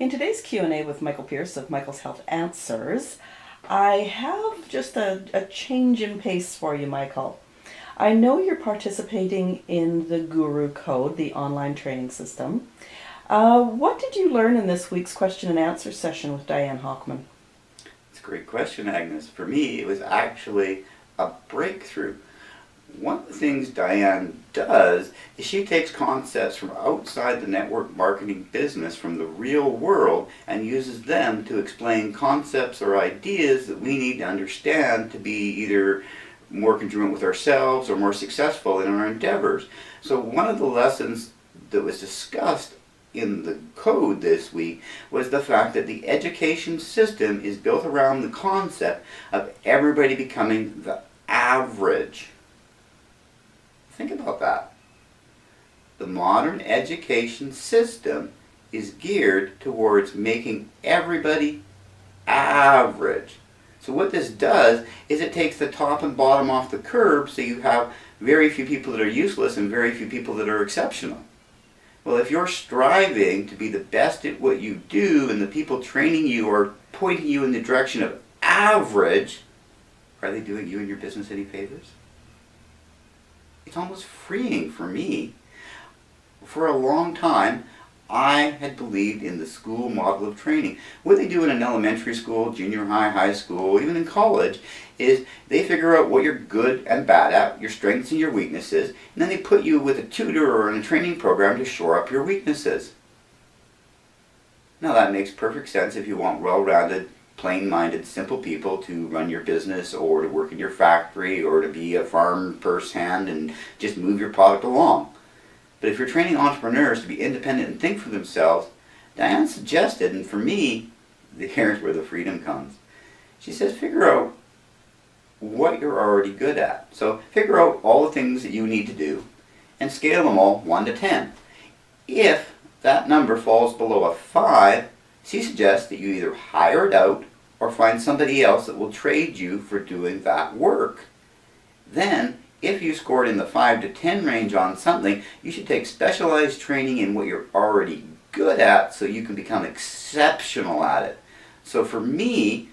In today's Q&A with Michael Pierce of Michael's Health Answers, I have just a change in pace for you, Michael. I know you're participating in the Guru Code, the online training system. What did you learn in this week's question and answer session with Diane Hockman? It's a great question, Agnes. For me, it was actually a breakthrough. One of the things Diane does is she takes concepts from outside the network marketing business, from the real world, and uses them to explain concepts or ideas that we need to understand to be either more congruent with ourselves or more successful in our endeavors. So one of the lessons that was discussed in the code this week was the fact that the education system is built around the concept of everybody becoming the average. Think about that. The modern education system is geared towards making everybody average. So what this does is it takes the top and bottom off the curve, so you have very few people that are useless and very few people that are exceptional. Well, if you're striving to be the best at what you do and the people training you are pointing you in the direction of average, are they doing you and your business any favors? It's almost freeing for me. For a long time, I had believed in the school model of training. What they do in an elementary school, junior high, high school, even in college, is they figure out what you're good and bad at, your strengths and your weaknesses, and then they put you with a tutor or in a training program to shore up your weaknesses. Now that makes perfect sense if you want well-rounded, plain-minded, simple people to run your business or to work in your factory or to be a farm purse hand and just move your product along. But if you're training entrepreneurs to be independent and think for themselves, Diane suggested, and for me, here's where the freedom comes. She says, figure out what you're already good at. So figure out all the things that you need to do and scale them all 1 to 10. If that number falls below a 5, she suggests that you either hire it out or find somebody else that will trade you for doing that work. Then, if you scored in the 5 to 10 range on something, you should take specialized training in what you're already good at so you can become exceptional at it. So for me,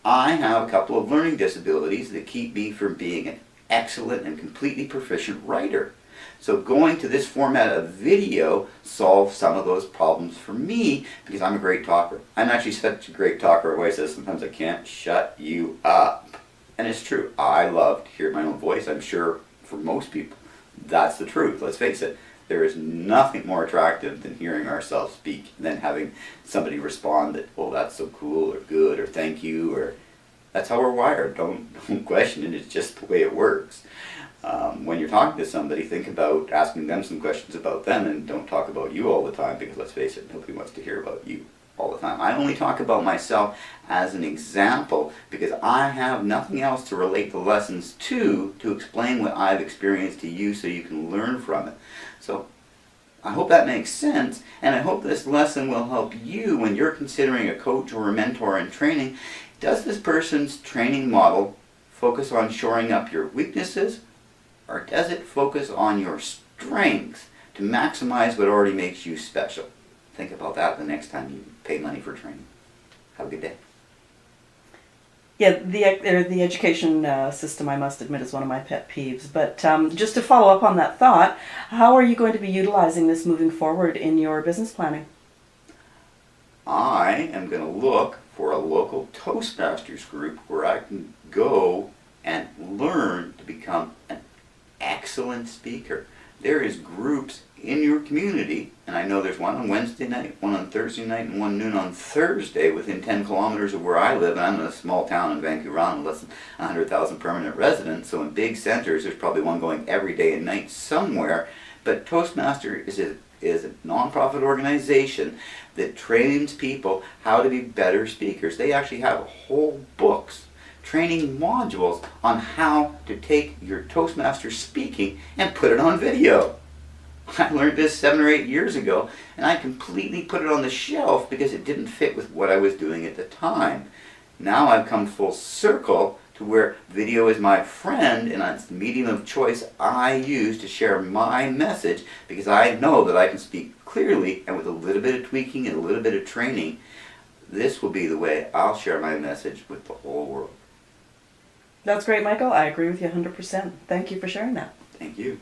I have a couple of learning disabilities that keep me from being an excellent and completely proficient writer. So going to this format of video solves some of those problems for me because I'm a great talker. I'm actually such a great talker, my wife says sometimes I can't shut you up. And it's true. I love to hear my own voice. I'm sure for most people that's the truth. Let's face it. There is nothing more attractive than hearing ourselves speak than having somebody respond that, oh, that's so cool or good or thank you, or that's how we're wired. Don't question it. It's just the way it works. When you're talking to somebody, think about asking them some questions about them and don't talk about you all the time because let's face it, nobody wants to hear about you all the time. I only talk about myself as an example because I have nothing else to relate the lessons to explain what I've experienced to you so you can learn from it. So I hope that makes sense, and I hope this lesson will help you when you're considering a coach or a mentor in training. Does this person's training model focus on shoring up your weaknesses, or does it focus on your strengths to maximize what already makes you special? Think about that the next time you pay money for training. Have a good day. Yeah, the education system, I must admit, is one of my pet peeves. But just to follow up on that thought, how are you going to be utilizing this moving forward in your business planning? I am going to look for a local Toastmasters group where I can go and learn to become an excellent speaker. There is groups in your community, and I know there's one on Wednesday night, one on Thursday night, and one noon on Thursday within 10 kilometers of where I live. And I'm in a small town in Vancouver Island, less than 100,000 permanent residents. So in big centers, there's probably one going every day and night somewhere. But Toastmaster is a nonprofit organization that trains people how to be better speakers. They actually have whole books, training modules on how to take your Toastmaster speaking and put it on video. I learned this 7 or 8 years ago, and I completely put it on the shelf because it didn't fit with what I was doing at the time. Now I've come full circle to where video is my friend and it's the medium of choice I use to share my message, because I know that I can speak clearly, and with a little bit of tweaking and a little bit of training, this will be the way I'll share my message with the whole world. That's great, Michael. I agree with you 100%. Thank you for sharing that. Thank you.